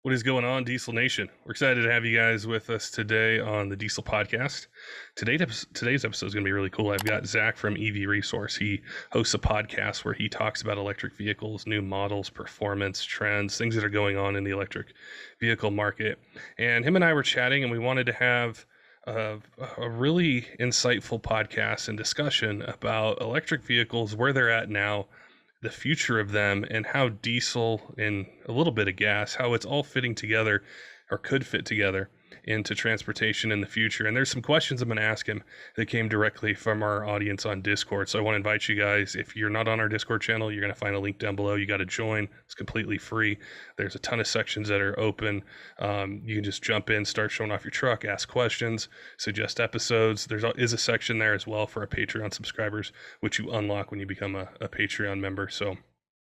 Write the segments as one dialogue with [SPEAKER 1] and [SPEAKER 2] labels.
[SPEAKER 1] What is going on, Diesel Nation? We're excited to have you guys with us today on the Diesel Podcast. Today's episode is going to be really cool. I've got Zach from EV Resource. He hosts a podcast where he talks about electric vehicles, new models, performance, trends, things that are going on in the electric vehicle market. And him and I were chatting, and we wanted to have a really insightful podcast and discussion about electric vehicles, where they're at now, the future of them, and how diesel and a little bit of gas, how it's all fitting together or could fit together into transportation in the future. And there's some questions I'm going to ask him that came directly from our audience on Discord. So I want to invite you guys, if you're not on our Discord channel, you're going to find a link down below. You got to join. It's completely free. There's a ton of sections that are open. You can just jump in, start showing off your truck, ask questions, suggest episodes. There is a section there as well for our Patreon subscribers, which you unlock when you become a Patreon member. So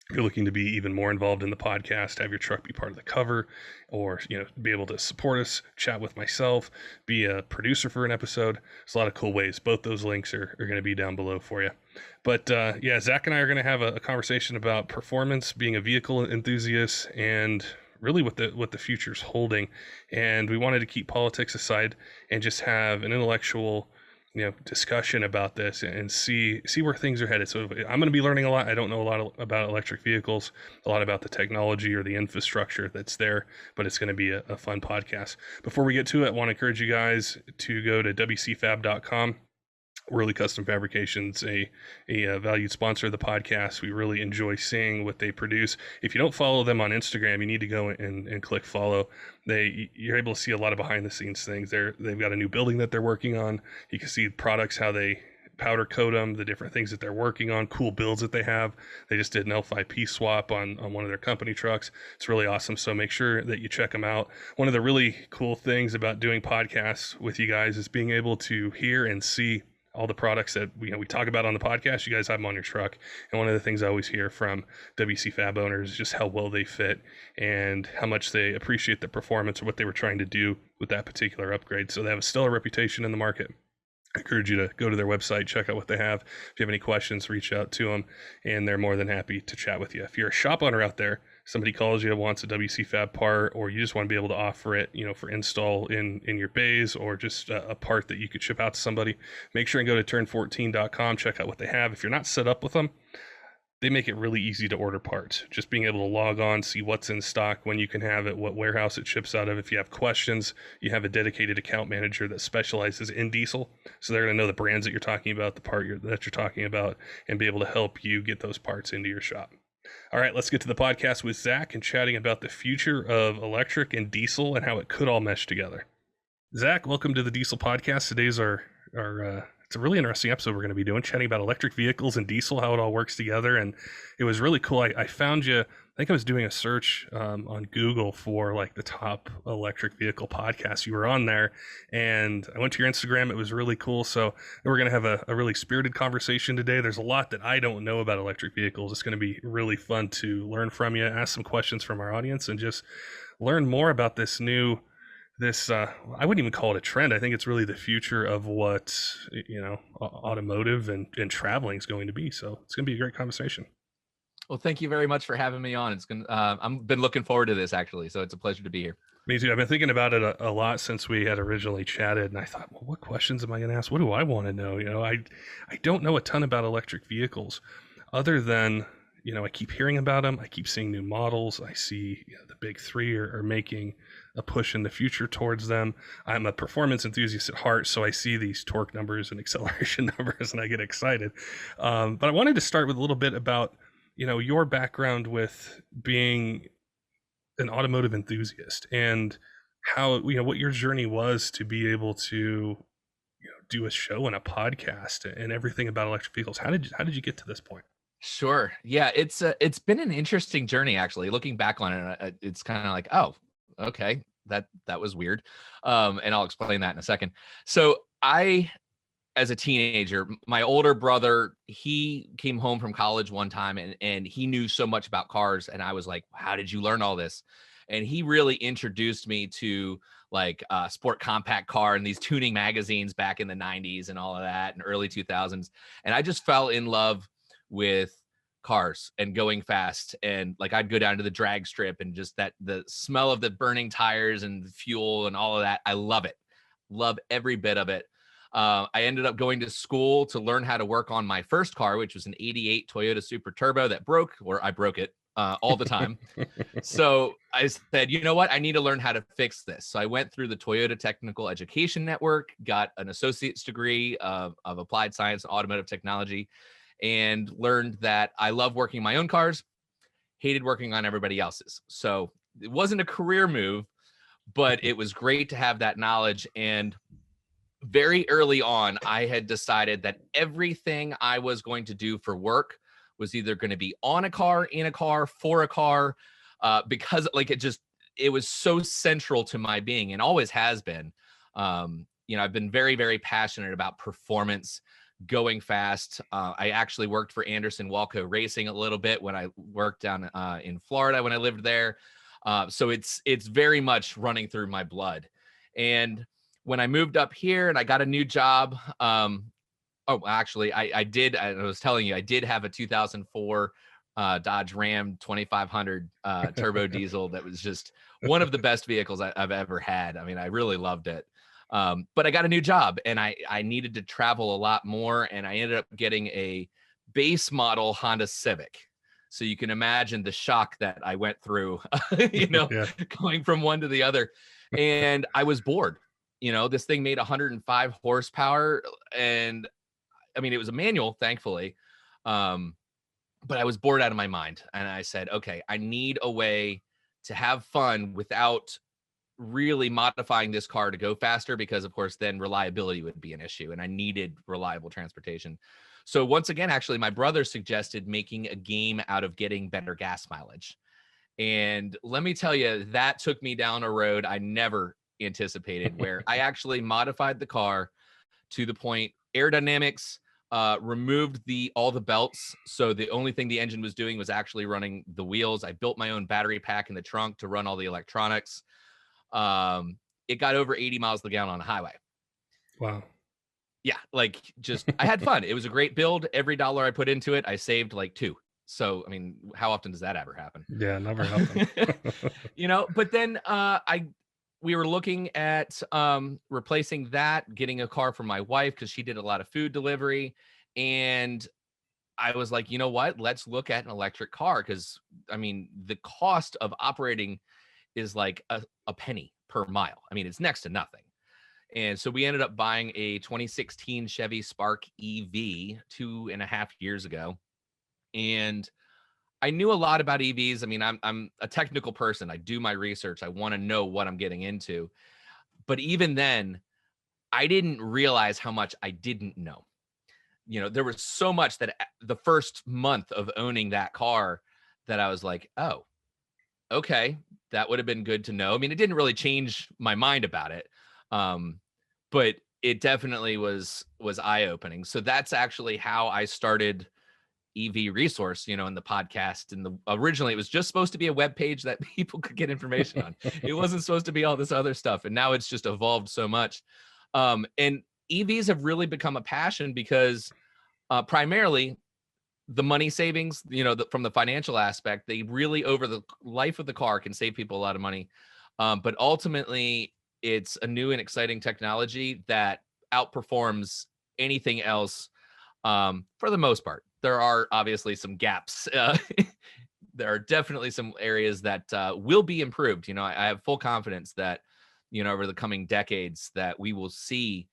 [SPEAKER 1] if you're looking to be even more involved in the podcast, have your truck be part of the cover, or be able to support us, chat with myself, be a producer for an episode, there's a lot of cool ways. Both those links are going to be down below for you. But Zach and I are going to have a conversation about performance, being a vehicle enthusiast, and really what the future's holding. And we wanted to keep politics aside and just have an intellectual discussion about this and see where things are headed. So I'm going to be learning a lot. I don't know a lot about electric vehicles, a lot about the technology or the infrastructure that's there, but it's going to be a fun podcast. Before we get to it, I want to encourage you guys to go to wcfab.com. Wehrli Custom Fabrication's a valued sponsor of the podcast. We really enjoy seeing what they produce. If you don't follow them on Instagram, you need to go and click follow. You're able to see a lot of behind the scenes things. They've got a new building that they're working on. You can see products, how they powder coat them, the different things that they're working on, cool builds that they have. They just did an L5P swap on one of their company trucks. It's really awesome. So make sure that you check them out. One of the really cool things about doing podcasts with you guys is being able to hear and see all the products that we talk about on the podcast. You guys have them on your truck. And one of the things I always hear from WC Fab owners is just how well they fit and how much they appreciate the performance of what they were trying to do with that particular upgrade. So they have a stellar reputation in the market. I encourage you to go to their website, check out what they have. If you have any questions, reach out to them, and they're more than happy to chat with you. If you're a shop owner out there, somebody calls you, wants a WC Fab part, or you just want to be able to offer it, for install in your bays, or just a part that you could ship out to somebody, make sure and go to turn14.com, check out what they have. If you're not set up with them, they make it really easy to order parts. Just being able to log on, see what's in stock, when you can have it, what warehouse it ships out of. If you have questions, you have a dedicated account manager that specializes in diesel. So they're going to know the brands that you're talking about, the part that you're talking about, and be able to help you get those parts into your shop. All right, let's get to the podcast with Zach and chatting about the future of electric and diesel and how it could all mesh together. Zach, welcome to the Diesel Podcast. Today's it's a really interesting episode we're going to be doing, chatting about electric vehicles and diesel, how it all works together. And it was really cool. I found you, I think I was doing a search on Google for like the top electric vehicle podcasts. You were on there, and I went to your Instagram. It was really cool. So we're going to have a really spirited conversation today. There's a lot that I don't know about electric vehicles. It's going to be really fun to learn from you, ask some questions from our audience, and just learn more about this I wouldn't even call it a trend. I think it's really the future of what automotive and traveling is going to be. So it's going to be a great conversation.
[SPEAKER 2] Well, thank you very much for having me on. I've been looking forward to this, actually, so it's a pleasure to be here.
[SPEAKER 1] Me too. I've been thinking about it a lot since we had originally chatted, and I thought, well, what questions am I going to ask? What do I want to know? I don't know a ton about electric vehicles, other than I keep hearing about them. I keep seeing new models. I see the big three are making a push in the future towards them. I'm a performance enthusiast at heart, so I see these torque numbers and acceleration numbers, and I get excited. But I wanted to start with a little bit about your background with being an automotive enthusiast and how what your journey was to be able to do a show and a podcast and everything about electric vehicles. How did you get to this point?
[SPEAKER 2] Sure. Yeah, it's been an interesting journey, actually. Looking back on it, it's kind of like, oh, okay, that was weird. And I'll explain that in a second. So as a teenager, my older brother, he came home from college one time and he knew so much about cars. And I was like, how did you learn all this? And he really introduced me to like sport compact car and these tuning magazines back in the 90s and all of that and early 2000s. And I just fell in love with cars and going fast. And like, I'd go down to the drag strip and just the smell of the burning tires and the fuel and all of that. I love it. Love every bit of it. I ended up going to school to learn how to work on my first car, which was an 88 Toyota Super Turbo that broke, or I broke it all the time. So I said, you know what? I need to learn how to fix this. So I went through the Toyota Technical Education Network, got an associate's degree of applied science and automotive technology, and learned that I love working my own cars, hated working on everybody else's. So it wasn't a career move, but it was great to have that knowledge. And very early on, I had decided that everything I was going to do for work was either going to be on a car, in a car, for a car, because like it was so central to my being and always has been. You know, I've been very, very passionate about performance, going fast. I actually worked for Anderson Walco Racing a little bit when I worked down in Florida when I lived there. So it's very much running through my blood. And when I moved up here and I got a new job, actually, I was telling you, I did have a 2004 Dodge Ram 2500 turbo diesel that was just one of the best vehicles I've ever had. I mean, I really loved it. But I got a new job and I needed to travel a lot more, and I ended up getting a base model Honda Civic. So you can imagine the shock that I went through, going from one to the other. And I was bored. You know, this thing made 105 horsepower, and I mean, it was a manual, thankfully. But I was bored out of my mind. And I said, okay, I need a way to have fun without really modifying this car to go faster, because of course then reliability would be an issue, and I needed reliable transportation. So once again, actually, my brother suggested making a game out of getting better gas mileage. And let me tell you, that took me down a road I never anticipated, where I actually modified the car to the point aerodynamics, removed all the belts. So the only thing the engine was doing was actually running the wheels. I built my own battery pack in the trunk to run all the electronics. It got over 80 miles per gallon on the highway.
[SPEAKER 1] Wow.
[SPEAKER 2] Yeah. Like, just, I had fun. It was a great build. Every dollar I put into it, I saved like $2. So, I mean, how often does that ever happen?
[SPEAKER 1] Yeah, never happened.
[SPEAKER 2] But then we were looking at replacing that, getting a car for my wife because she did a lot of food delivery. And I was like, you know what? Let's look at an electric car, because, I mean, the cost of operating is like a penny per mile. I mean, it's next to nothing. And so we ended up buying a 2016 Chevy Spark EV 2.5 years ago. And I knew a lot about EVs. I mean, I'm a technical person. I do my research. I want to know what I'm getting into. But even then, I didn't realize how much I didn't know. You know, there was so much that the first month of owning that car that I was like, oh, okay, that would have been good to know. I mean, it didn't really change my mind about it. But it definitely was eye-opening. So that's actually how I started EV Resource, in the podcast. And originally it was just supposed to be a web page that people could get information on. It wasn't supposed to be all this other stuff. And now it's just evolved so much. And EVs have really become a passion because primarily the money savings, from the financial aspect, they really, over the life of the car, can save people a lot of money. But ultimately, it's a new and exciting technology that outperforms anything else for the most part. There are obviously some gaps. There are definitely some areas that will be improved. I have full confidence that, over the coming decades, that we will see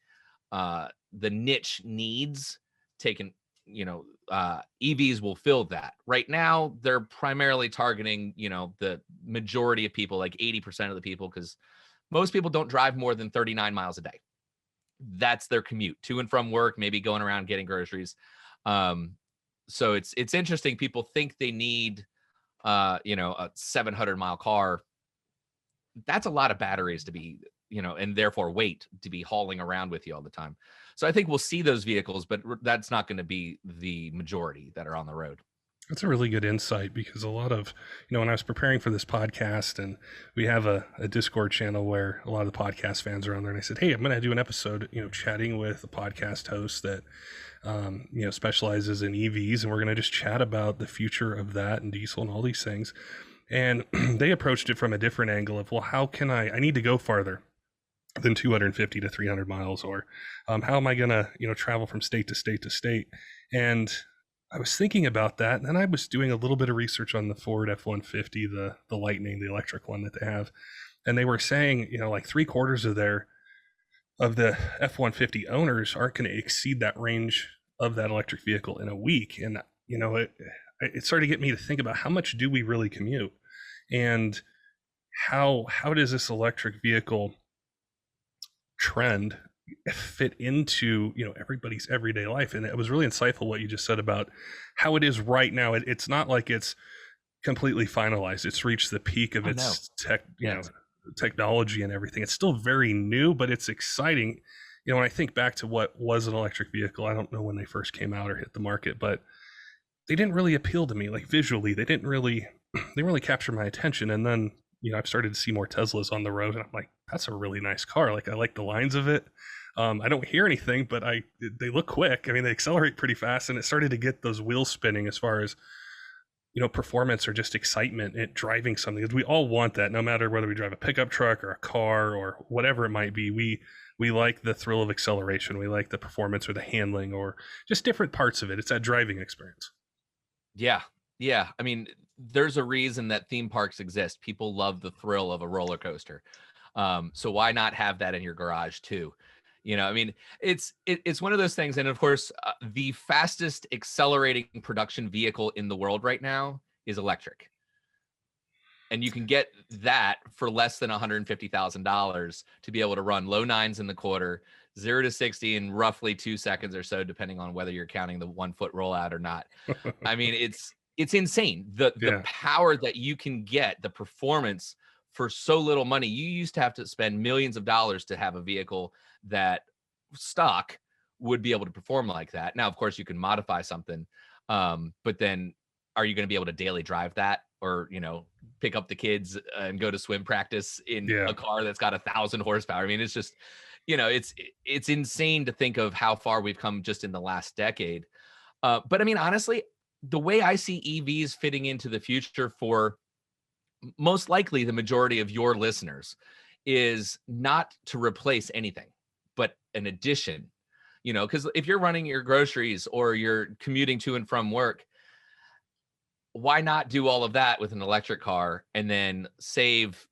[SPEAKER 2] the niche needs taken. EVs will fill that. Right now, they're primarily targeting, the majority of people, like 80% of the people, because most people don't drive more than 39 miles a day. That's their commute to and from work, maybe going around getting groceries. So it's interesting. People think they need, a 700-mile car. That's a lot of batteries to be, and therefore weight to be hauling around with you all the time. So I think we'll see those vehicles, but that's not going to be the majority that are on the road.
[SPEAKER 1] That's a really good insight, because a lot of, when I was preparing for this podcast, and we have a Discord channel where a lot of the podcast fans are on there, and I said, hey, I'm going to do an episode, chatting with a podcast host that, specializes in EVs, and we're going to just chat about the future of that and diesel and all these things. And they approached it from a different angle of, well, how can I need to go farther than 250 to 300 miles, or how am I going to, travel from state to state to state? And I was thinking about that, and then I was doing a little bit of research on the Ford F-150, the Lightning, the electric one that they have, and they were saying, like 3/4 of the F-150 owners aren't going to exceed that range of that electric vehicle in a week. And it started to get me to think about, how much do we really commute, and how does this electric vehicle trend fit into everybody's everyday life. And it was really insightful what you just said about how it is right now. It's not like it's completely finalized. It's reached the peak of its technology and everything. It's still very new, but it's exciting. When I think back to what was an electric vehicle, I don't know when they first came out or hit the market, but they didn't really appeal to me. Like visually, they didn't really capture my attention. And then I've started to see more Teslas on the road, and I'm like, that's a really nice car. Like, I like the lines of it. I don't hear anything, but they look quick. I mean, they accelerate pretty fast, and it started to get those wheels spinning as far as, performance or just excitement at driving something. We all want that, no matter whether we drive a pickup truck or a car or whatever it might be. We like the thrill of acceleration. We like the performance or the handling or just different parts of it. It's that driving experience.
[SPEAKER 2] Yeah. Yeah. I mean, there's a reason that theme parks exist. People love the thrill of a roller coaster. So why not have that in your garage too? I mean, it's one of those things. And of course, the fastest accelerating production vehicle in the world right now is electric. And you can get that for less than $150,000 to be able to run low nines in the quarter, 0 to 60 in roughly 2 seconds or so, depending on whether you're counting the 1 foot rollout or not. I mean, it's insane. The power that you can get, the performance for so little money. You used to have to spend millions of dollars to have a vehicle that stock would be able to perform like that. Now, of course, you can modify something, but then are you going to be able to daily drive that, or pick up the kids and go to swim practice in a car that's got 1,000 horsepower? I mean, it's just, it's insane to think of how far we've come just in the last decade. But I mean, honestly, the way I see EVs fitting into the future for most likely the majority of your listeners is not to replace anything, but an addition, because if you're running your groceries or you're commuting to and from work, why not do all of that with an electric car and then save,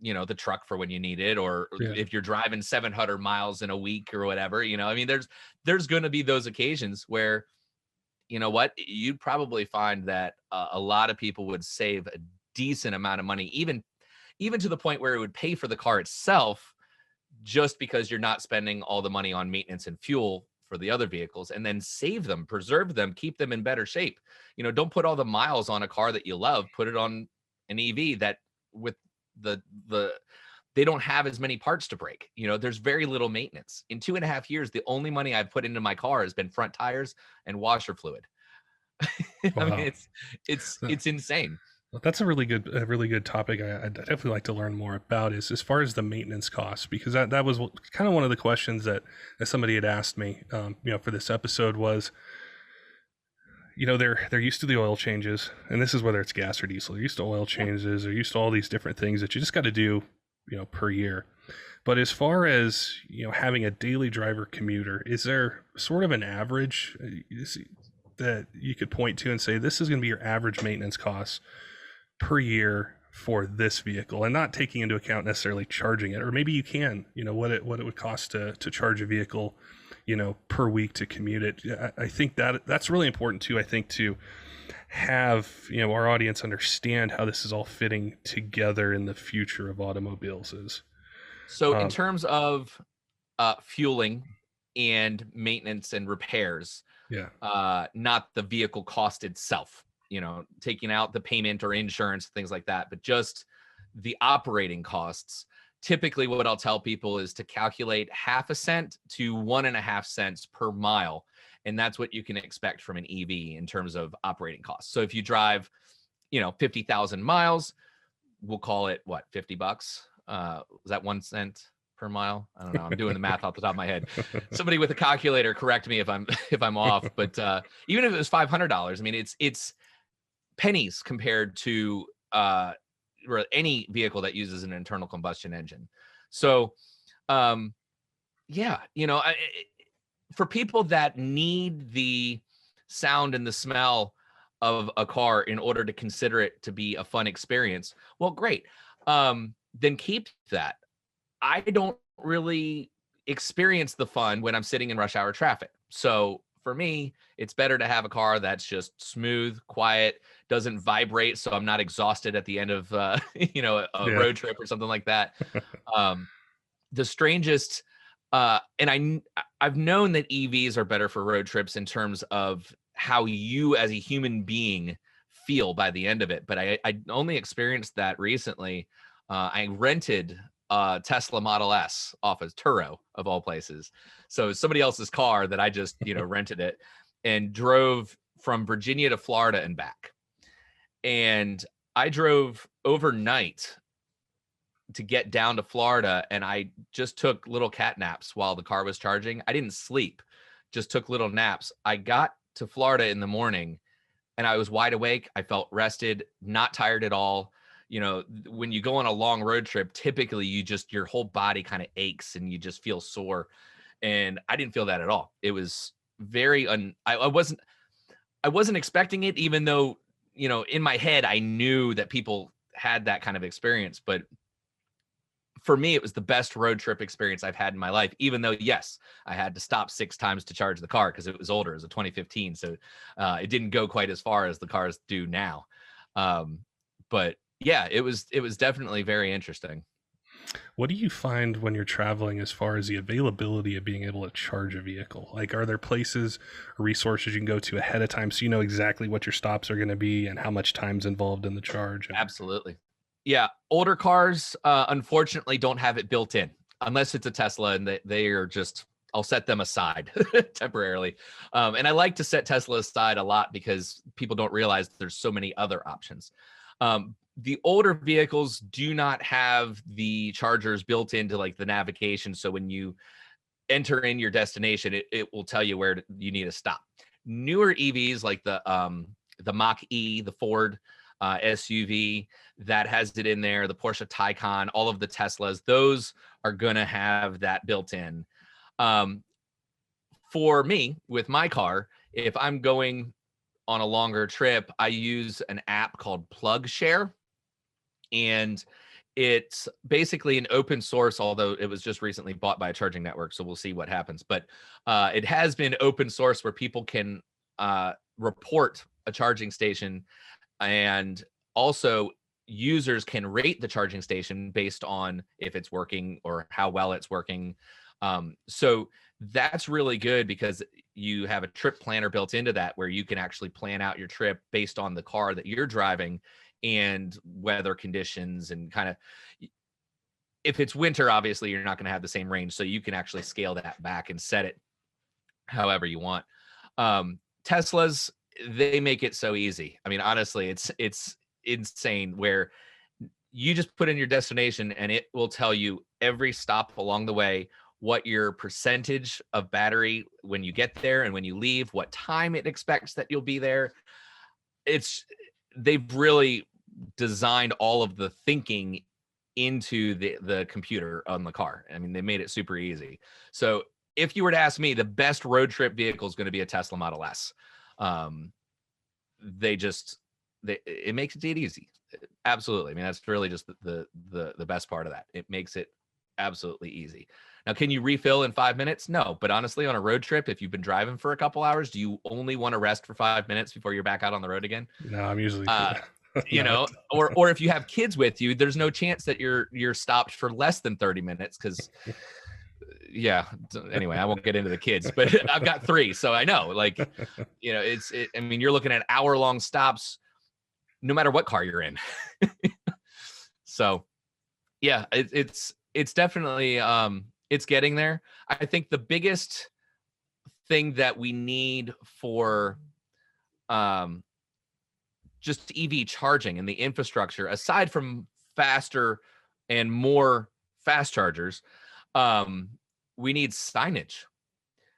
[SPEAKER 2] the truck for when you need it, or if you're driving 700 miles in a week or whatever, I mean, there's going to be those occasions where, you'd probably find that a lot of people would save a decent amount of money, even to the point where it would pay for the car itself, just because you're not spending all the money on maintenance and fuel for the other vehicles, and then save them, preserve them, keep them in better shape. Don't put all the miles on a car that you love, put it on an EV that with they don't have as many parts to break. There's very little maintenance. In 2.5 years, the only money I've put into my car has been front tires and washer fluid. Wow. I mean, it's insane.
[SPEAKER 1] Well, that's a really good topic. I'd definitely like to learn more about, is as far as the maintenance costs, because that was kind of one of the questions that somebody had asked me, for this episode was, they're used to the oil changes, and this is whether it's gas or diesel. They're used to oil changes. They're used to all these different things that you just got to do, per year. But as far as, having a daily driver commuter, is there sort of an average that you could point to and say, this is going to be your average maintenance costs per year for this vehicle, and not taking into account necessarily charging it, or maybe you can, what it would cost to charge a vehicle, per week to commute it. I think that's really important too. I think to have, our audience understand how this is all fitting together in the future of automobiles is.
[SPEAKER 2] So in terms of fueling and maintenance and repairs, not the vehicle cost itself, taking out the payment or insurance, things like that, but just the operating costs. Typically what I'll tell people is to calculate 0.5 cent to 1.5 cents per mile. And that's what you can expect from an EV in terms of operating costs. So if you drive, 50,000 miles, we'll call it what, $50? Was that 1 cent per mile? I don't know. I'm doing the math off the top of my head. Somebody with a calculator correct me if I'm off. But even if it was $500, I mean, it's pennies compared to any vehicle that uses an internal combustion engine. So, yeah, for people that need the sound and the smell of a car in order to consider it to be a fun experience, well, great. Then keep that. I don't really experience the fun when I'm sitting in rush hour traffic. So for me, it's better to have a car that's just smooth, quiet, doesn't vibrate, so I'm not exhausted at the end of a road trip or something like that. The strangest, and I've known that EVs are better for road trips in terms of how you as a human being feel by the end of it. But I only experienced that recently. I rented a Tesla Model S off of Turo, of all places. So somebody else's car that I just, rented it, and drove from Virginia to Florida and back. And I drove overnight to get down to Florida, and I just took little cat naps while the car was charging. I didn't sleep, just took little naps. I got to Florida in the morning and I was wide awake. I felt rested, not tired at all. When you go on a long road trip, typically your whole body kind of aches and you just feel sore. And I didn't feel that at all. It was very I wasn't expecting it, even though, in my head, I knew that people had that kind of experience. But for me, it was the best road trip experience I've had in my life, even though, yes, I had to stop 6 times to charge the car because it was older. It was a 2015. So it didn't go quite as far as the cars do now. But yeah, it was definitely very interesting.
[SPEAKER 1] What do you find when you're traveling as far as the availability of being able to charge a vehicle? Like, are there places or resources you can go to ahead of time so you know exactly what your stops are going to be and how much time's involved in the charge?
[SPEAKER 2] Absolutely. Yeah. Older cars, unfortunately, don't have it built in unless it's a Tesla, and they are just, I'll set them aside temporarily. And I like to set Tesla aside a lot because people don't realize there's so many other options. The older vehicles do not have the chargers built into like the navigation. So when you enter in your destination, it will tell you where you need to stop. Newer EVs like the Mach-E, the Ford SUV that has it in there, the Porsche Taycan, all of the Teslas, those are going to have that built in. For me, with my car, if I'm going on a longer trip, I use an app called PlugShare. And it's basically an open source, although it was just recently bought by a charging network. So we'll see what happens. But it has been open source where people can report a charging station, and also users can rate the charging station based on if it's working or how well it's working. So that's really good because you have a trip planner built into that where you can actually plan out your trip based on the car that you're driving and weather conditions, and kind of, if it's winter, obviously you're not going to have the same range. So you can actually scale that back and set it however you want. Teslas, they make it so easy. I mean, honestly, it's insane where you just put in your destination and it will tell you every stop along the way what your percentage of battery when you get there and when you leave, what time it expects that you'll be there. They've really designed all of the thinking into the computer on the car. I mean, they made it super easy. So if you were to ask me, the best road trip vehicle is going to be a Tesla Model S. It makes it easy. Absolutely. I mean, that's really just the best part of that. It makes it absolutely easy. Now, can you refill in 5 minutes? No, but honestly, on a road trip, if you've been driving for a couple hours, do you only want to rest for 5 minutes before you're back out on the road again?
[SPEAKER 1] No, I'm usually,
[SPEAKER 2] or if you have kids with you, there's no chance that you're stopped for less than 30 minutes. Cause yeah. Anyway, I won't get into the kids, but I've got 3. So I know, like, I mean, you're looking at hour-long stops, no matter what car you're in. So yeah, it's definitely, it's getting there. I think the biggest thing that we need for just EV charging and the infrastructure, aside from faster and more fast chargers, we need signage,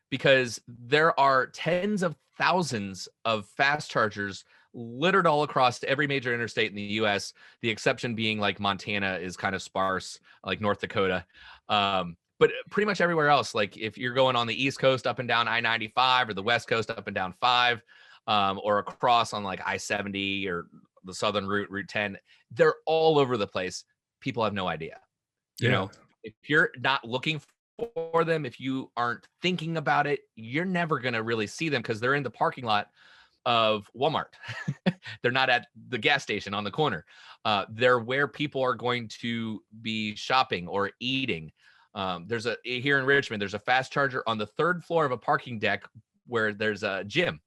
[SPEAKER 2] because there are tens of thousands of fast chargers littered all across every major interstate in the US, the exception being like Montana is kind of sparse, like North Dakota. But pretty much everywhere else, like if you're going on the East Coast up and down I-95 or the West Coast up and down 5, or across on like I-70 or the Southern Route, Route 10, they're all over the place. People have no idea. You know, if you're not looking for them, if you aren't thinking about it, you're never going to really see them, because they're in the parking lot of Walmart. They're not at the gas station on the corner. They're where people are going to be shopping or eating. Here in Richmond, there's a fast charger on the 3rd floor of a parking deck where there's a gym.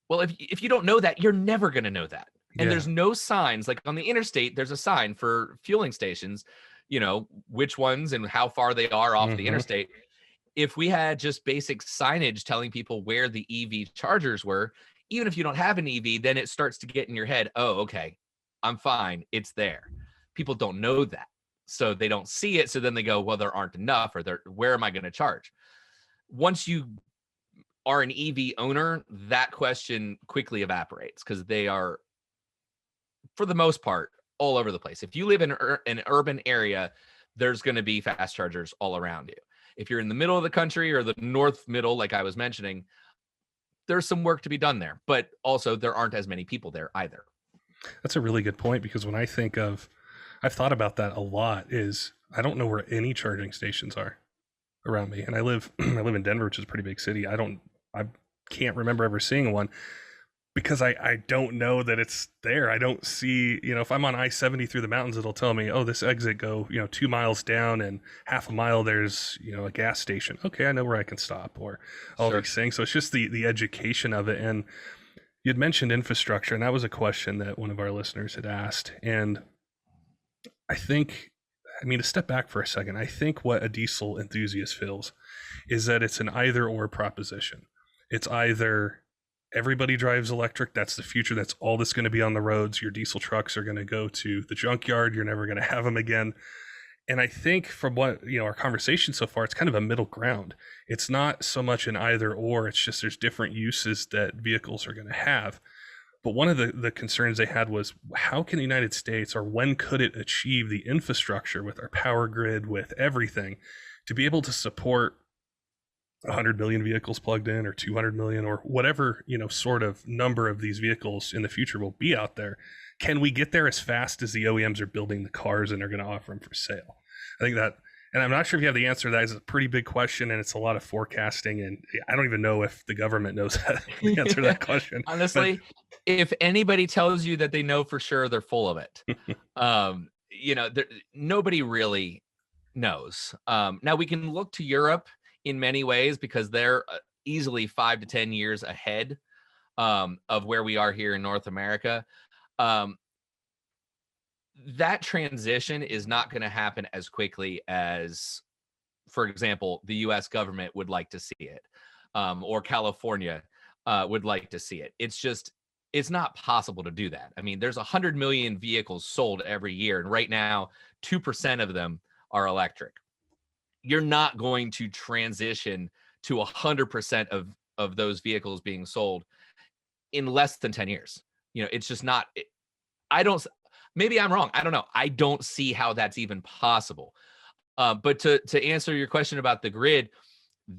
[SPEAKER 2] Well, if you don't know that, you're never going to know that. And there's no signs. Like on the interstate, there's a sign for fueling stations, you know, which ones and how far they are off the interstate. If we had just basic signage telling people where the EV chargers were, even if you don't have an EV, then it starts to get in your head, oh, okay, I'm fine, it's there. People don't know that, so they don't see it. So then they go, well, there aren't enough, or where am I going to charge? Once you are an EV owner, that question quickly evaporates, because they are, for the most part, all over the place. If you live in an urban area, there's going to be fast chargers all around you. If you're in the middle of the country or the north middle, like I was mentioning, there's some work to be done there, but also there aren't as many people there either.
[SPEAKER 1] That's a really good point, because when I think of, I've thought about that a lot, is I don't know where any charging stations are around me. And I live in Denver, which is a pretty big city. I can't remember ever seeing one, because I don't know that it's there. I don't see, you know, if I'm on I-70 through the mountains, it'll tell me, oh, this exit go, 2 miles down and half a mile, there's, a gas station. Okay, I know where I can stop, or all these things. So it's just the education of it. And you'd mentioned infrastructure, and that was a question that one of our listeners had asked. And to step back for a second, I think what a diesel enthusiast feels is that it's an either or proposition. It's either everybody drives electric, that's the future, that's all that's going to be on the roads. Your diesel trucks are going to go to the junkyard, you're never going to have them again. And I think from what, our conversation so far, it's kind of a middle ground. It's not so much an either or, it's just there's different uses that vehicles are going to have. But one of the concerns they had was, how can the United States, or when could it achieve the infrastructure with our power grid, with everything, to be able to support 100 million vehicles plugged in, or 200 million, or whatever, sort of number of these vehicles in the future will be out there? Can we get there as fast as the OEMs are building the cars and are going to offer them for sale? I think that, and I'm not sure if you have the answer to that. It's a pretty big question, and it's a lot of forecasting, and I don't even know if the government knows the answer to that question.
[SPEAKER 2] Honestly, if anybody tells you that they know for sure, they're full of it. Nobody really knows. Now we can look to Europe in many ways, because they're easily 5 to 10 years ahead of where we are here in North America. That transition is not going to happen as quickly as, for example, the US government would like to see it, or California would like to see it. It's not possible to do that. I mean, there's 100 million vehicles sold every year, and right now 2% of them are electric. You're not going to transition to 100% of those vehicles being sold in less than 10 years. It's just not, maybe I'm wrong. I don't know. I don't see how that's even possible. But to answer your question about the grid,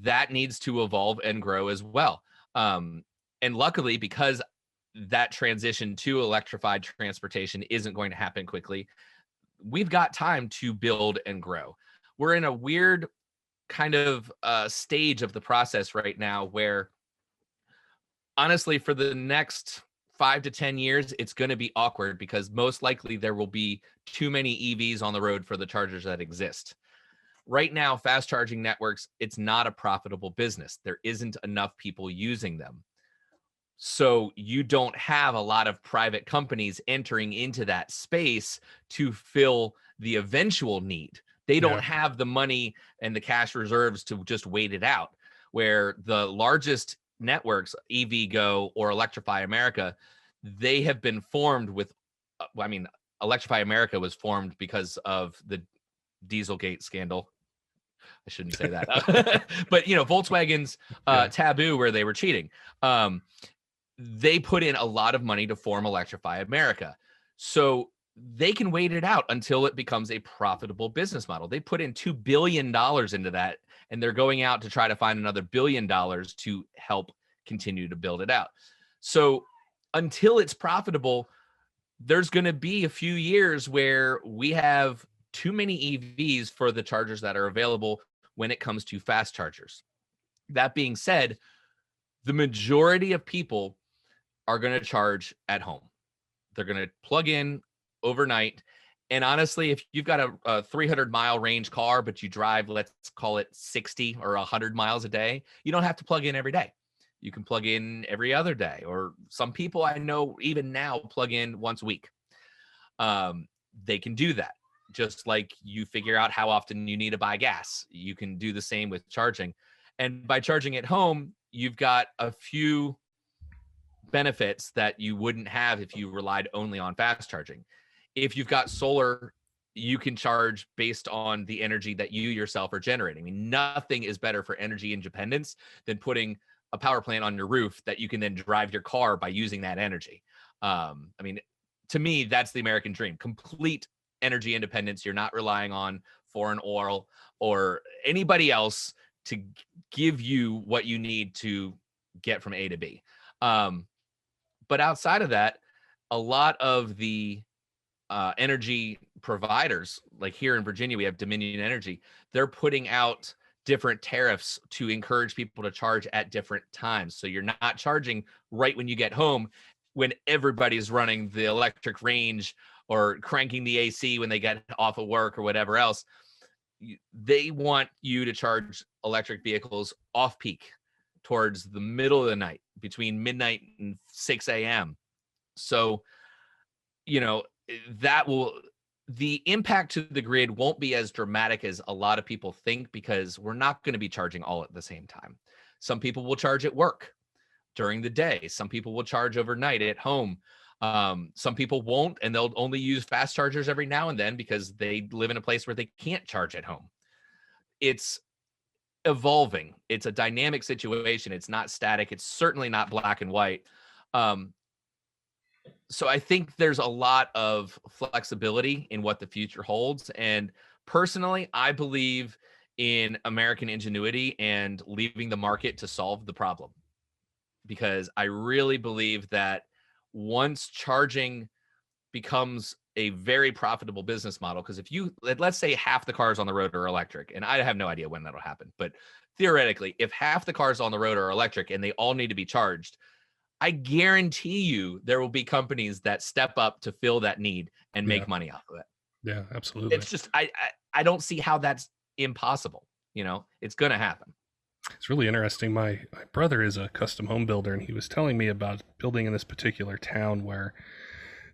[SPEAKER 2] that needs to evolve and grow as well. And luckily, because that transition to electrified transportation isn't going to happen quickly, we've got time to build and grow. We're in a weird kind of stage of the process right now where, honestly, for the next 5 to 10 years, it's going to be awkward, because most likely there will be too many EVs on the road for the chargers that exist. Right now, fast charging networks, it's not a profitable business. There isn't enough people using them. So you don't have a lot of private companies entering into that space to fill the eventual need. They don't have the money and the cash reserves to just wait it out. where the largest networks, EVgo or Electrify America, they have been formed with, I mean, Electrify America was formed because of the Dieselgate scandal. I shouldn't say that, but Volkswagen's taboo where they were cheating. They put in a lot of money to form Electrify America, so they can wait it out until it becomes a profitable business model. They put in $2 billion into that, and they're going out to try to find another $1 billion to help continue to build it out. So until it's profitable, there's going to be a few years where we have too many EVs for the chargers that are available when it comes to fast chargers. That being said, the majority of people are going to charge at home. They're going to plug in overnight. And honestly, if you've got a 300-mile range car, but you drive, let's call it 60 or 100 miles a day, you don't have to plug in every day. You can plug in every other day, or some people I know even now plug in once a week. They can do that. Just like you figure out how often you need to buy gas, you can do the same with charging. And by charging at home, you've got a few benefits that you wouldn't have if you relied only on fast charging. If you've got solar, you can charge based on the energy that you yourself are generating. I mean, nothing is better for energy independence than putting a power plant on your roof that you can then drive your car by using that energy. I mean, to me, that's the American dream. Complete energy independence. You're not relying on foreign oil or anybody else to give you what you need to get from A to B. But outside of that, a lot of the energy providers, like here in Virginia, we have Dominion Energy. They're putting out different tariffs to encourage people to charge at different times. So you're not charging right when you get home when everybody's running the electric range or cranking the AC when they get off of work or whatever else. They want you to charge electric vehicles off peak towards the middle of the night between midnight and 6 a.m. So, the impact to the grid won't be as dramatic as a lot of people think, because we're not going to be charging all at the same time. Some people will charge at work during the day. Some people will charge overnight at home. Some people won't, and they'll only use fast chargers every now and then because they live in a place where they can't charge at home. It's evolving. It's a dynamic situation. It's not static. It's certainly not black and white. So I think there's a lot of flexibility in what the future holds. And personally, I believe in American ingenuity and leaving the market to solve the problem, because I really believe that once charging becomes a very profitable business model, because let's say half the cars on the road are electric, and I have no idea when that'll happen, but theoretically, if half the cars on the road are electric and they all need to be charged, I guarantee you there will be companies that step up to fill that need and make money off of it.
[SPEAKER 1] Yeah, absolutely.
[SPEAKER 2] It's just, I don't see how that's impossible. It's going to happen.
[SPEAKER 1] It's really interesting. My brother is a custom home builder, and he was telling me about building in this particular town where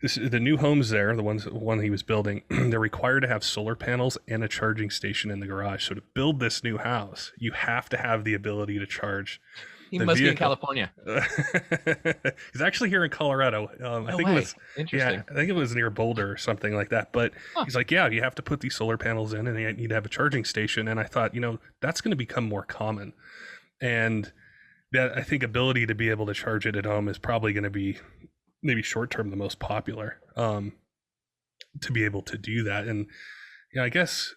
[SPEAKER 1] the new homes there, the one he was building, they're required to have solar panels and a charging station in the garage. So to build this new house, you have to have the ability to charge.
[SPEAKER 2] He must be in California.
[SPEAKER 1] He's actually here in Colorado. I think it was interesting. Yeah, I think it was near Boulder or something like that. But he's like, yeah, you have to put these solar panels in, and you need to have a charging station. And I thought, that's going to become more common. And that, I think, ability to be able to charge it at home is probably going to be maybe short term the most popular, to be able to do that. And I guess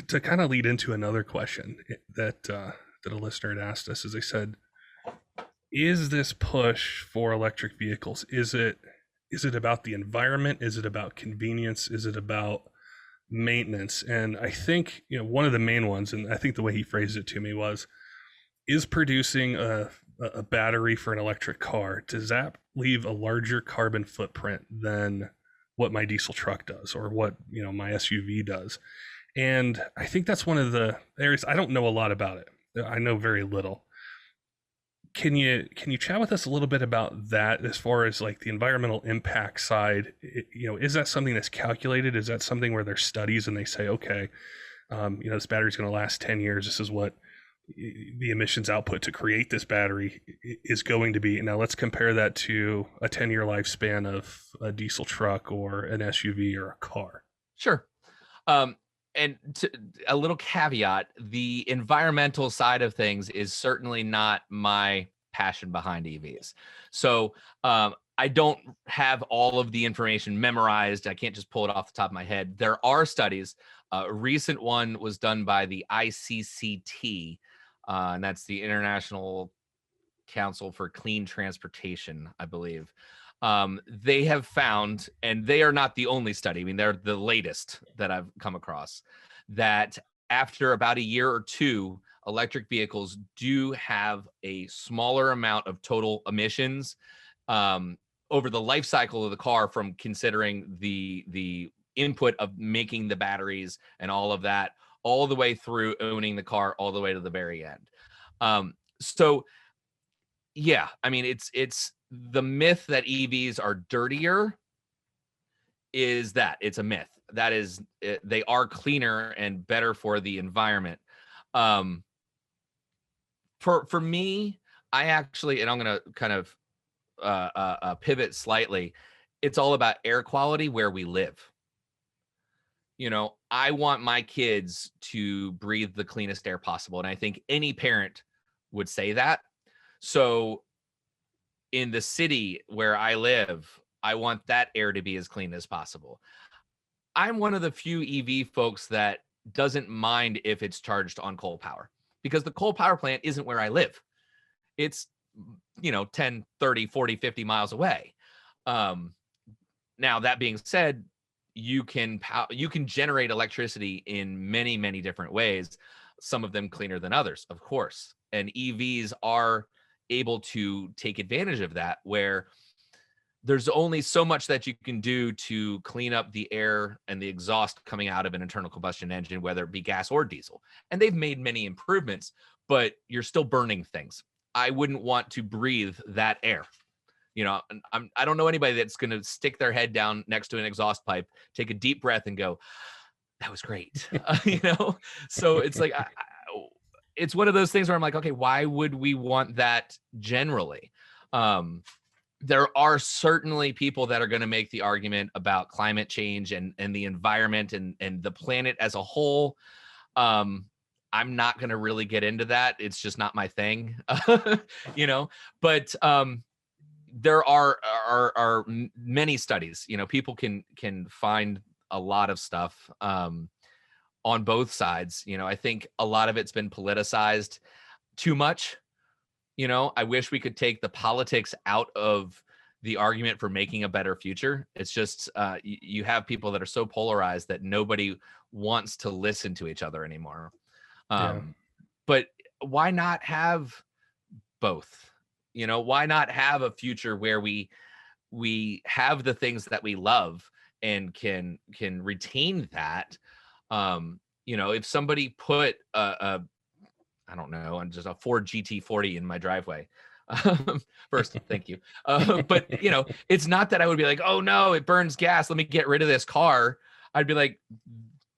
[SPEAKER 1] to kind of lead into another question that a listener had asked us, as they said, is this push for electric vehicles, is it about the environment? Is it about convenience? Is it about maintenance? And I think, one of the main ones, and I think the way he phrased it to me was, is producing a battery for an electric car, does that leave a larger carbon footprint than what my diesel truck does, or what, my SUV does? And I think that's one of the areas, I don't know a lot about it. I know very little. Can you chat with us a little bit about that, as far as like the environmental impact side? Is that something that's calculated? Is that something where there's studies and they say, okay, this battery's going to last 10 years. This is what the emissions output to create this battery is going to be. Now let's compare that to a 10-year lifespan of a diesel truck or an SUV or a car.
[SPEAKER 2] Sure. And a little caveat, the environmental side of things is certainly not my passion behind EVs. So I don't have all of the information memorized. I can't just pull it off the top of my head. There are studies. A recent one was done by the ICCT, and that's the International Council for Clean Transportation, I believe. They have found, and they are not the only study, I mean, they're the latest that I've come across, that after about a year or two, electric vehicles do have a smaller amount of total emissions over the life cycle of the car, from considering the input of making the batteries and all of that, all the way through owning the car, all the way to the very end. So yeah, I mean, it's the myth that EVs are dirtier is that it's a myth. That is, they are cleaner and better for the environment. For me, I actually, and I'm going to kind of pivot slightly. It's all about air quality where we live. You know, I want my kids to breathe the cleanest air possible. And I think any parent would say that. So in the city where I live, I want that air to be as clean as possible. I'm one of the few EV folks that doesn't mind if it's charged on coal power, because the coal power plant isn't where I live. It's, 10, 30, 40, 50 miles away. Now, that being said, you can generate electricity in many, many different ways, some of them cleaner than others, of course. And EVs are able to take advantage of that, where there's only so much that you can do to clean up the air and the exhaust coming out of an internal combustion engine, whether it be gas or diesel. And they've made many improvements, but you're still burning things. I wouldn't want to breathe that air. I don't know anybody that's going to stick their head down next to an exhaust pipe, take a deep breath and go, that was great. So it's like, it's one of those things where I'm like, okay, why would we want that generally? There are certainly people that are going to make the argument about climate change and the environment and the planet as a whole. I'm not going to really get into that. It's just not my thing, but there are many studies, people can find a lot of stuff on both sides. I think a lot of it's been politicized too much. I wish we could take the politics out of the argument for making a better future. It's just you have people that are so polarized that nobody wants to listen to each other anymore. But why not have both? Why not have a future where we have the things that we love and can retain that? If somebody put I don't know, I'm just a Ford GT40 in my driveway. First, thank you. But it's not that I would be like, oh no, it burns gas, let me get rid of this car. I'd be like,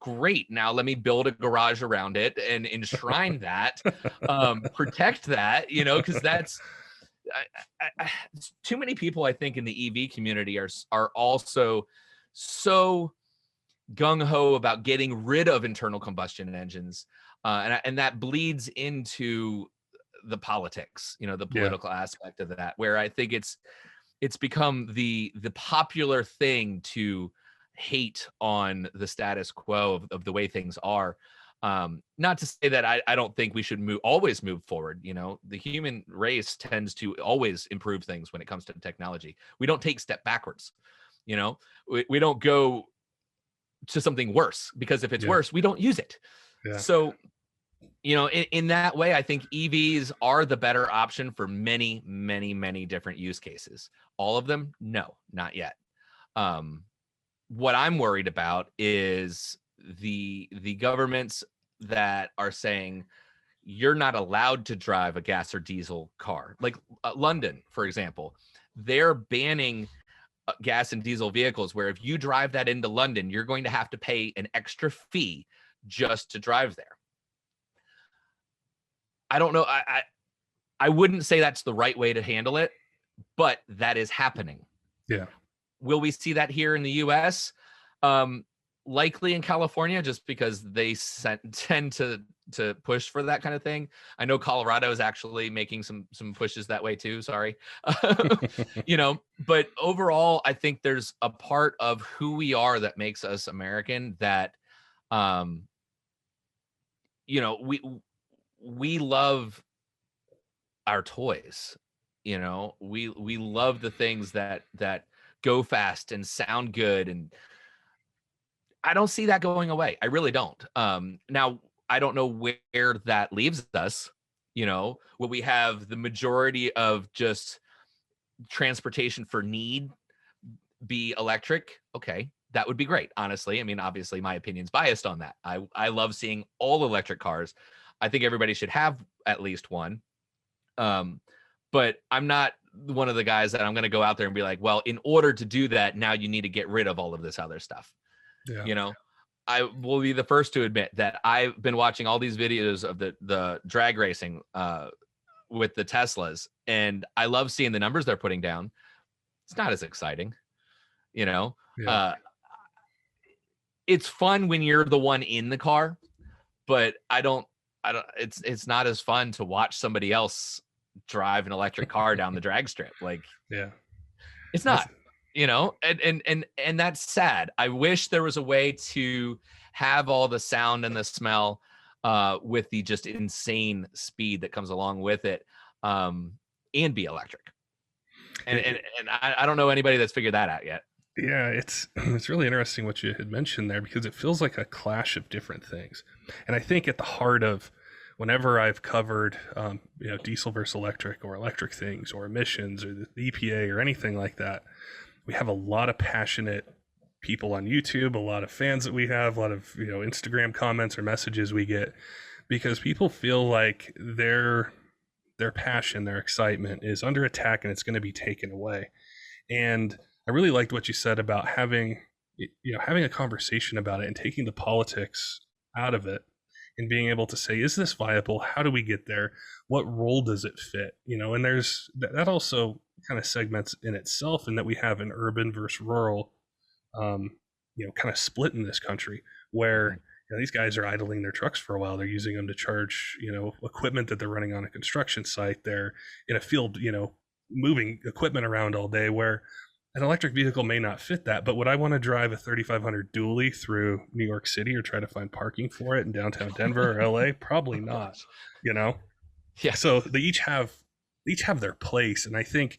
[SPEAKER 2] great, now let me build a garage around it and enshrine that, protect that, because that's too many people, I think, in the EV community are also so gung-ho about getting rid of internal combustion engines, and that bleeds into the politics, the political aspect of that, where I think it's become the popular thing to hate on the status quo of the way things are. Not to say that I don't think we should always move forward. The human race tends to always improve things when it comes to technology. We don't take step backwards. We don't go to something worse, because if it's worse, we don't use it. So in that way, I think EVs are the better option for many, many, many different use cases. All of them? No, not yet. What I'm worried about is the governments that are saying you're not allowed to drive a gas or diesel car. Like London, for example, they're banning gas and diesel vehicles, where if you drive that into London, you're going to have to pay an extra fee just to drive there. I don't know. I wouldn't say that's the right way to handle it, but that is happening.
[SPEAKER 1] Yeah.
[SPEAKER 2] Will we see that here in the US? Likely in California, just because they tend to push for that kind of thing. I know Colorado is actually making some pushes that way too. Sorry. But overall, I think there's a part of who we are that makes us American that, we love our toys. We love the things that go fast and sound good, and I don't see that going away. I really don't. Now I don't know where that leaves us. Will we have the majority of just transportation for need be electric? Okay, that would be great. Honestly, I mean, obviously my opinion's biased on that. I love seeing all electric cars. I think everybody should have at least one. But I'm not one of the guys that I'm going to go out there and be like, well, in order to do that, now you need to get rid of all of this other stuff.
[SPEAKER 1] Yeah.
[SPEAKER 2] I will be the first to admit that I've been watching all these videos of the drag racing with the Teslas, and I love seeing the numbers they're putting down. It's not as exciting,
[SPEAKER 1] Yeah.
[SPEAKER 2] It's fun when you're the one in the car, but I don't, it's not as fun to watch somebody else drive an electric car down the drag strip. Like,
[SPEAKER 1] Yeah.
[SPEAKER 2] it's not, and that's sad. I wish there was a way to have all the sound and the smell with the just insane speed that comes along with it, and be electric. And I don't know anybody that's figured that out yet.
[SPEAKER 1] Yeah, it's really interesting what you had mentioned there, because it feels like a clash of different things. And I think at the heart of whenever I've covered, diesel versus electric or electric things or emissions or the EPA or anything like that, we have a lot of passionate people on YouTube, a lot of fans that we have, a lot of, Instagram comments or messages we get, because people feel like their passion, their excitement is under attack and it's going to be taken away. And I really liked what you said about having a conversation about it and taking the politics out of it and being able to say, is this viable? How do we get there? What role does it fit? And there's that also kind of segments in itself, in that we have an urban versus rural, kind of split in this country, where these guys are idling their trucks for a while. They're using them to charge, equipment that they're running on a construction site. They're in a field, moving equipment around all day, where an electric vehicle may not fit that. But would I want to drive a 3500 dually through New York City or try to find parking for it in downtown Denver or LA? Probably not,
[SPEAKER 2] Yeah.
[SPEAKER 1] So they each have their place. And I think,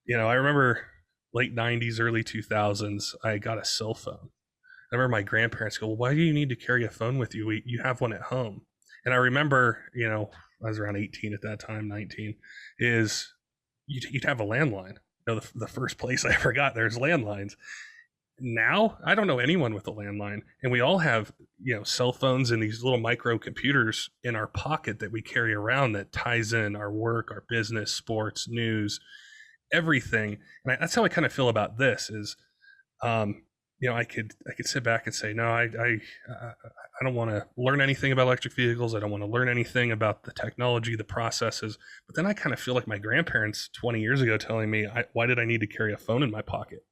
[SPEAKER 1] I remember late 90s, early 2000s, I got a cell phone. I remember my grandparents go, well, why do you need to carry a phone with you? You have one at home. And I remember, I was around 18 at that time, 19, is you'd have a landline. The first place I ever got, there's landlines. Now, I don't know anyone with a landline. And we all have, cell phones and these little micro computers in our pocket that we carry around that ties in our work, our business, sports, news, everything. And that's how I kind of feel about this is, I could sit back and say, no, I don't want to learn anything about electric vehicles. I don't want to learn anything about the technology, the processes. But then I kind of feel like my grandparents 20 years ago telling me, why did I need to carry a phone in my pocket?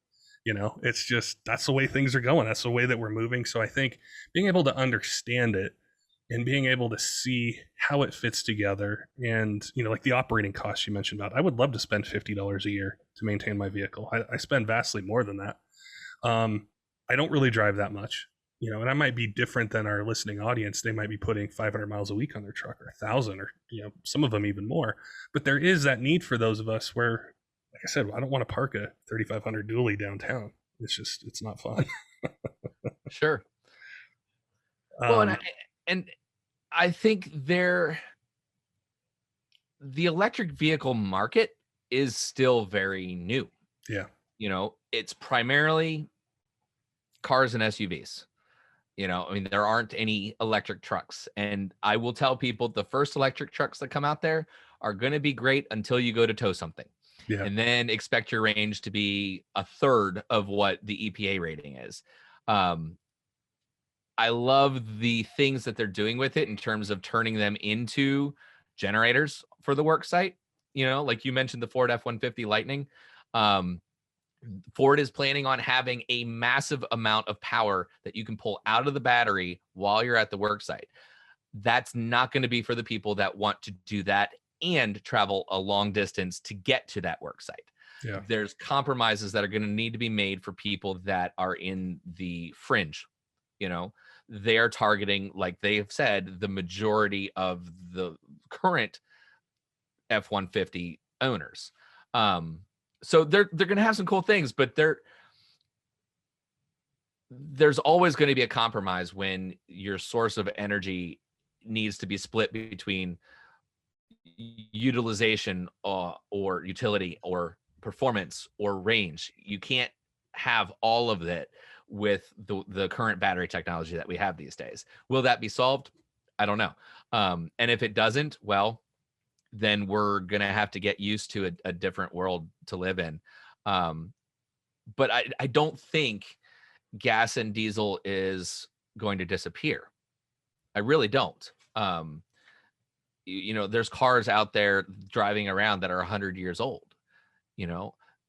[SPEAKER 1] It's just, that's the way things are going. That's the way that we're moving. So I think being able to understand it and being able to see how it fits together, and, like the operating costs you mentioned about, I would love to spend $50 a year to maintain my vehicle. I spend vastly more than that. I don't really drive that much, and I might be different than our listening audience. They might be putting 500 miles a week on their truck, or 1,000, or, some of them even more. But there is that need for those of us where, like I said, I don't want to park a 3,500 dually downtown. It's not fun.
[SPEAKER 2] Sure. Well, and I think the electric vehicle market is still very new.
[SPEAKER 1] Yeah.
[SPEAKER 2] It's primarily cars and SUVs. There aren't any electric trucks. And I will tell people the first electric trucks that come out there are going to be great until you go to tow something.
[SPEAKER 1] Yeah.
[SPEAKER 2] And then expect your range to be a third of what the EPA rating is. I love the things that they're doing with it in terms of turning them into generators for the work site. Like you mentioned, the Ford F-150 Lightning. Ford is planning on having a massive amount of power that you can pull out of the battery while you're at the work site. That's not going to be for the people that want to do that and travel a long distance to get to that work site.
[SPEAKER 1] Yeah.
[SPEAKER 2] There's compromises that are going to need to be made for people that are in the fringe. They are targeting, like they have said, the majority of the current F-150 owners. So they're going to have some cool things, but there's always going to be a compromise when your source of energy needs to be split between utilization or utility or performance or range. You can't have all of it with the current battery technology that we have these days. Will that be solved? I don't know. And if it doesn't, well, then we're going to have to get used to a different world to live in. But I don't think gas and diesel is going to disappear. I really don't. There's cars out there driving around that are 100 years old,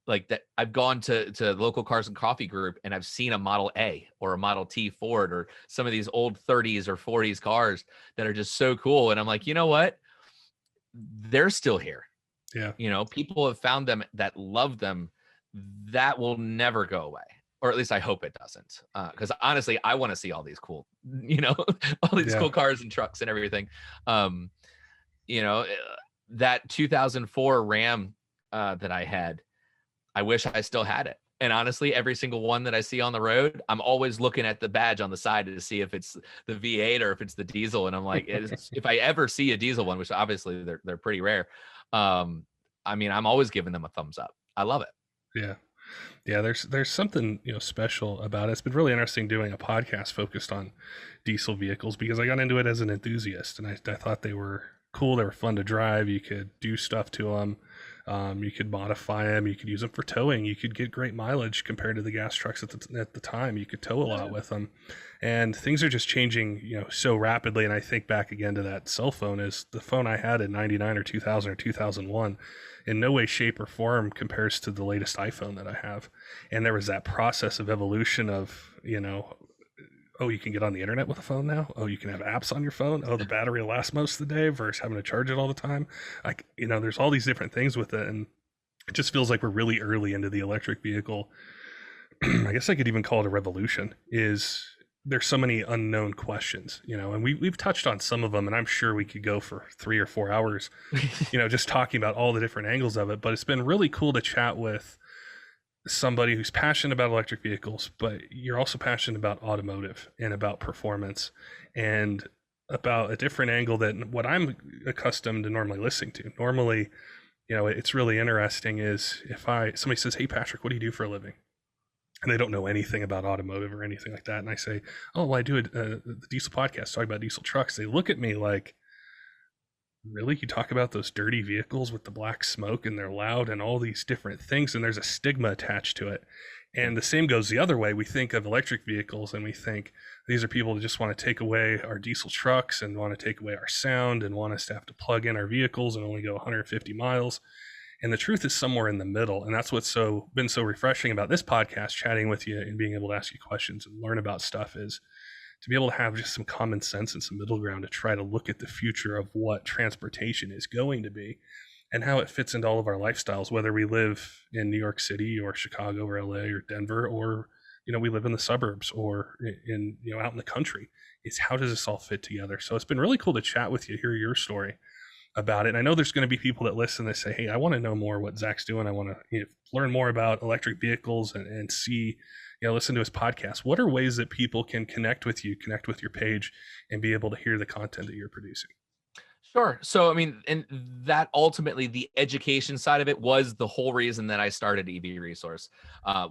[SPEAKER 2] like that. I've gone to local cars and coffee group and I've seen a Model A or a Model T Ford or some of these old 30s or 40s cars that are just so cool. And I'm like, you know what? They're still here.
[SPEAKER 1] Yeah.
[SPEAKER 2] People have found them that love them. That will never go away. Or at least I hope it doesn't. Because honestly, I want to see all these cool, all these cool cars and trucks and everything. That 2004 Ram that I had, I wish I still had it. And honestly, every single one that I see on the road, I'm always looking at the badge on the side to see if it's the V8 or if it's the diesel. And I'm like, if I ever see a diesel one, which obviously they're pretty rare, I'm always giving them a thumbs up. I love it.
[SPEAKER 1] Yeah. Yeah, there's something special about it. It's been really interesting doing a podcast focused on diesel vehicles because I got into it as an enthusiast and I thought they were cool. They were fun to drive. You could do stuff to them. You could modify them. You could use them for towing. You could get great mileage compared to the gas trucks at the time. You could tow a lot with them, and things are just changing, so rapidly. And I think back again to that cell phone as the phone I had in '99 or 2000 or 2001. In no way, shape, or form compares to the latest iPhone that I have. And there was that process of evolution of, oh, you can get on the internet with a phone now. Oh, you can have apps on your phone. Oh, the battery will last most of the day versus having to charge it all the time. There's all these different things with it. And it just feels like we're really early into the electric vehicle. I guess I could even call it a revolution. There's so many unknown questions, and we've touched on some of them, and I'm sure we could go for 3 or 4 hours, just talking about all the different angles of it. But it's been really cool to chat with somebody who's passionate about electric vehicles, but you're also passionate about automotive and about performance and about a different angle than what I'm accustomed to normally listening to. Normally, it's really interesting is if somebody says, "Hey, Patrick, what do you do for a living?" And they don't know anything about automotive or anything like that. And I say, "Oh, well, I do the diesel podcast, talk about diesel trucks." They look at me like, "Really? You talk about those dirty vehicles with the black smoke and they're loud and all these different things?" And there's a stigma attached to it. And the same goes the other way. We think of electric vehicles and we think these are people that just want to take away our diesel trucks and want to take away our sound and want us to have to plug in our vehicles and only go 150 miles. And the truth is somewhere in the middle. And that's what's been so refreshing about this podcast, chatting with you and being able to ask you questions and learn about stuff, is to be able to have just some common sense and some middle ground to try to look at the future of what transportation is going to be and how it fits into all of our lifestyles, whether we live in New York City or Chicago or LA or Denver, or, we live in the suburbs or in out in the country. It's how does this all fit together? So it's been really cool to chat with you, hear your story about it. And I know there's going to be people that listen that say, "Hey, I want to know more what Zach's doing. I want to learn more about electric vehicles and see, listen to his podcast." What are ways that people can connect with you, connect with your page, and be able to hear the content that you're producing?
[SPEAKER 2] Sure. So, and that ultimately the education side of it was the whole reason that I started EV Resource,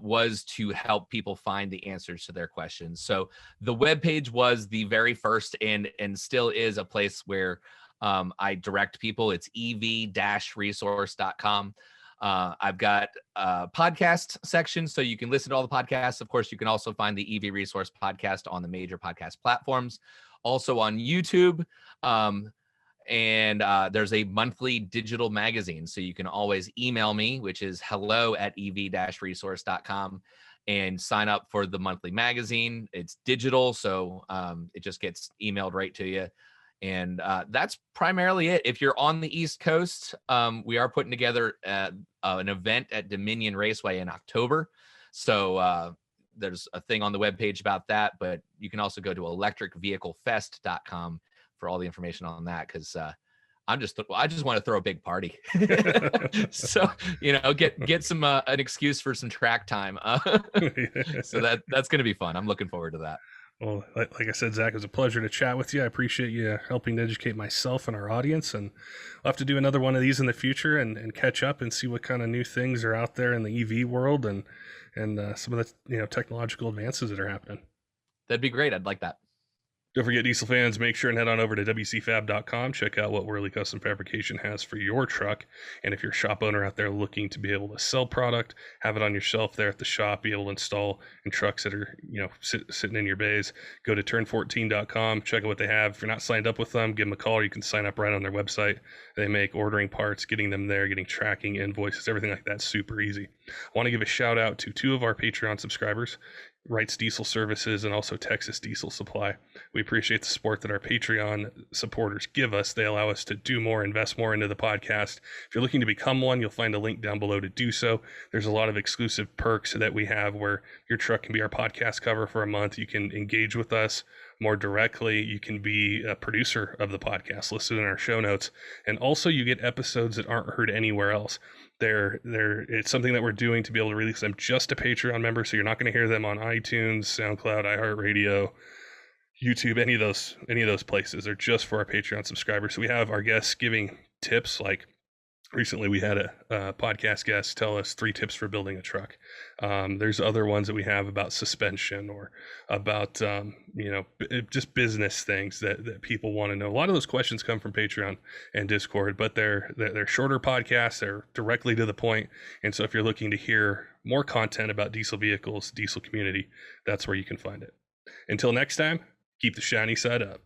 [SPEAKER 2] was to help people find the answers to their questions. So the webpage was the very first and still is a place where I direct people. It's ev-resource.com. I've got a podcast section, so you can listen to all the podcasts. Of course, you can also find the EV Resource podcast on the major podcast platforms, also on YouTube. And there's a monthly digital magazine. So you can always email me, which is hello@ev-resource.com, and sign up for the monthly magazine. It's digital, so it just gets emailed right to you. And that's primarily it. If you're on the East Coast, we are putting together an event at Dominion Raceway in October. So there's a thing on the webpage about that, but you can also go to electricvehiclefest.com for all the information on that, because I just want to throw a big party. So, get some an excuse for some track time. So that's going to be fun. I'm looking forward to that.
[SPEAKER 1] Well, like I said, Zach, it was a pleasure to chat with you. I appreciate you helping to educate myself and our audience, and we'll have to do another one of these in the future and catch up and see what kind of new things are out there in the EV world and some of the technological advances that are happening.
[SPEAKER 2] That'd be great. I'd like that.
[SPEAKER 1] Don't forget, diesel fans, make sure and head on over to wcfab.com. Check out what Wehrli Custom Fabrication has for your truck. And if you're a shop owner out there looking to be able to sell product, have it on your shelf there at the shop, be able to install in trucks that are sitting in your bays, go to turn14.com, check out what they have. If you're not signed up with them, give them a call. You can sign up right on their website. They make ordering parts, getting them there, getting tracking, invoices, everything like that super easy. I want to give a shout out to 2 of our Patreon subscribers, Wrights Diesel Services and also Texas Diesel Supply. We appreciate the support that our Patreon supporters give us. They allow us to do more, invest more into the podcast. If you're looking to become one, you'll find a link down below to do so. There's a lot of exclusive perks that we have where your truck can be our podcast cover for a month. You can engage with us more directly. You can be a producer of the podcast listed in our show notes. And also you get episodes that aren't heard anywhere else. It's something that we're doing to be able to release them just to Patreon members, so you're not going to hear them on iTunes, SoundCloud, iHeartRadio, YouTube, any of those places. They're just for our Patreon subscribers. So we have our guests giving tips. Like recently we had a podcast guest tell us 3 tips for building a truck. There's other ones that we have about suspension or about just business things that people want to know. A lot of those questions come from Patreon and Discord, but they're shorter podcasts. They're directly to the point. And so if you're looking to hear more content about diesel vehicles, diesel community, that's where you can find it. Until next time, keep the shiny side up.